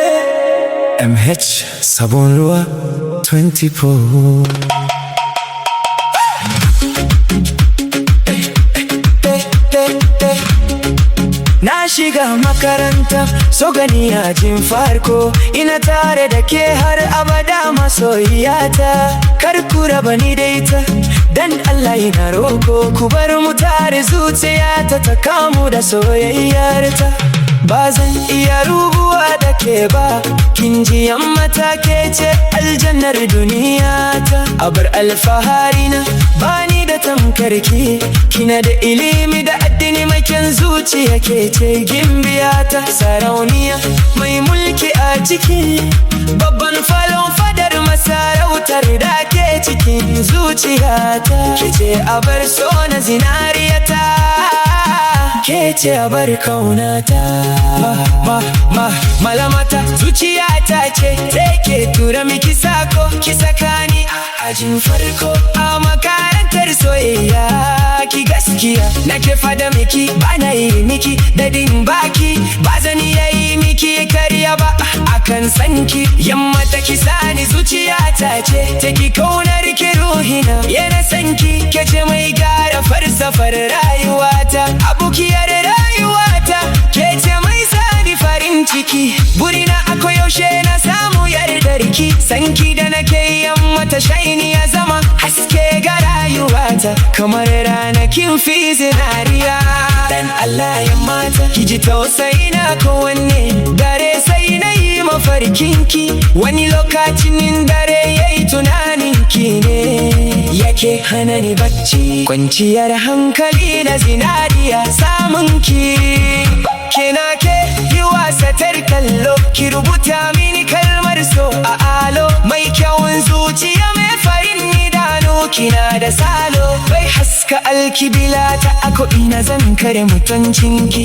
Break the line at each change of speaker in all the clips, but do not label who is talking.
A.M.H Sabonruwa24. Na shiga makaranta, so gani a jin farko, ina tare da ke har abada masoyiyata. Kar ku raba ni da ita, dan Allah ina roko, ku bar mu tare zuciyata ta kamu da soyayyarta. Ba zan iya rubuwa da ke ba, kin ji yamma ta ke ce aljannar duniyata. Abar alfahari na bani da tamkarki, kina da ilimi da addini mai kyan zuciya, ke ce gimbiyata. Sarauniya mai mulki a ciki, babban falon fadar masarautar da ke cikin zuciyata. Ke ce abar so na zinariyata, ke ce abar kaunata. Malamata zuciyata ce take tura miki sako, ki sakani a ajin farko a makarantar soyayya. Ki gaskiya nake fada miki, bana yi miki dadin baki, ba zan yi miki karya ba akan sanki. Yamma ta kisani zuciyata ce take kaunar ki, ruhina yana sanki. Ke ce mai gara falsafar rayuwata, abokiyar rayuwata, ke ce mai sani farin ciki. Burina akwai yaushe na samu yardarki, sanki da nake yamma ta shaini ya zama haske ga rayuwata, kamar ranakin fi zinariya. Dan Allah ya mata, ki ji tausayi na kowanne dare, sai na yi mafarkinki. Wani lokacin dare yayi tunaninki ne yake hana ni bacci, kwanciyar hankali na zinariya samunki. Kina ke yi wasatar kallo, ki rubuta mini kalmar so a alo. Mai kyawun zuciya mai farin idanu, kina da salo. Bai haska alkibila ta ako ina zan kare mutuncinki,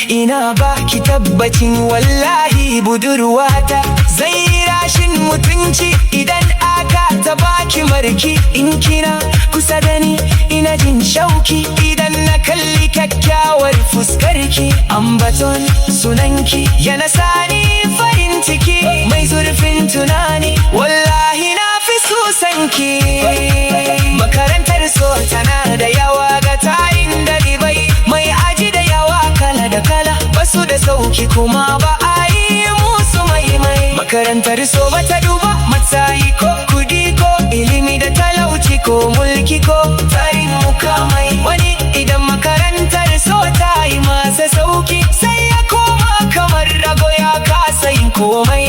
ina baki tabbacin wallahi budurwata. Zan yi rashin mutunci idan aka ta baki marki. In kina kusa da ni ina jin shauki, idan na kalli kyakkyawar fuskarki. Ambaton sunanki yana sani farin ciki, mai zurfin tunani wallahi na fi so sanki. Makarantar so tana da yawa ga tayin dalibai, mai aji da yawa kala da kala, basu da sauki kuma ba a yi musu mai. Makarantar so bata duba matsayi ko kudi ko ilimi da talauci ko mulki ko tarin mukamai. Wani idan makarantar so ta yi masa sauki, sai ya koma kamar rago ya kasa yin komai.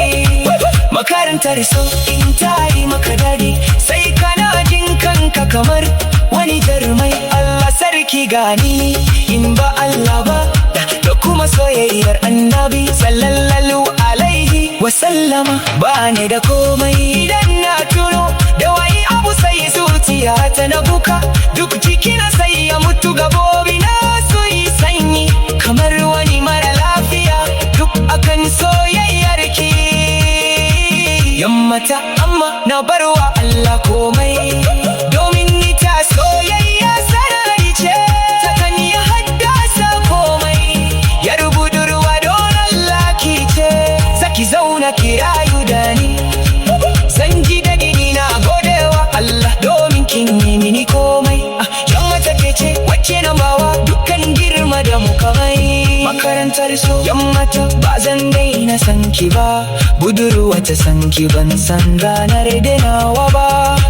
Makarantar so in ta yi maka dadi, sai kana jin kanka kamar wani jarumai. Allah sarki gani in ba Allah ba, da kuma soyayyar annabi sallallahu alaihi wasallama. Ba ne da komai idan na tuno da wani abu, sai zuciya ta na buka. Duk jikina sai ya mutu, gabobi na su yi sanyi kamar wani mara lafiya, duk akan soyayyar ki. Yammata amma na barwa Allah komai, domin ni ta soyayya sarari ce, ta kan yi haddasa komai. Yar budurwa don Allah ki ce, zaki zauna ki rayu da ni. Zan ji daɗi na godewa Allah, domin kin yi mini komai. Yammata ke ce wacce na bawa dukkan girma da mukamai. Makarantar so yammata ba zan daina sanki ba, budurwa ta sanki ban san ranar dainawa ba.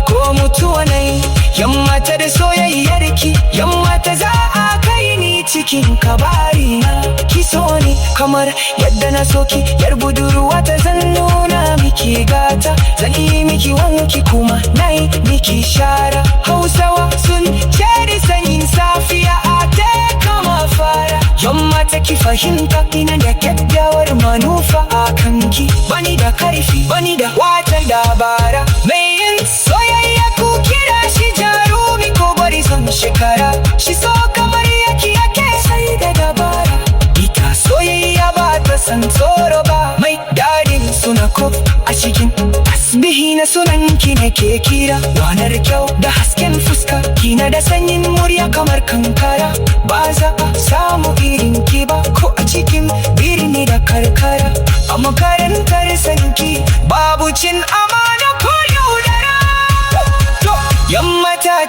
Ko mutuwa nai yammata da soyayyarki, yammata za a kai ni cikin kabari na. Ki so ni kamar yadda na soki, yar budurwa ta zan nuna miki gata. Zan yi miki wanki kuma nai miki shara. Hausawa sun ce da sanyin safiya a te kama fara. Yammata ki fahimta ina da kyakkyawar manufa a kanki. Bani da karfi, bani da wata dabara, mai yin soyayya ku kira shi jarumi ko bari son shekara. Shi so kamar yaki yake sai da dabara, ita soyayya ba ta san tsoro ba. Mai dadin suna kof a cikin tasbihi na sunanki ne ke kira. Wanar kyau da hasken fuska, kina da sanyin murya kamar kankara. Ba za a samu irin ki ba ko a cikin birni da karkara.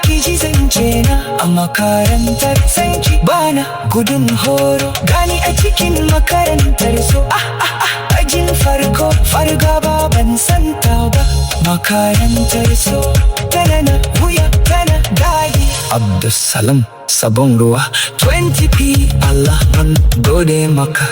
ki ji zance na a makarantar sanki bana gudun horo gani a cikin makarantar so ajin fargaba ban santa ba makarantar so tana na wuya tana dadi Abdulsalam Sabonruwa 20p Allah ban gode maka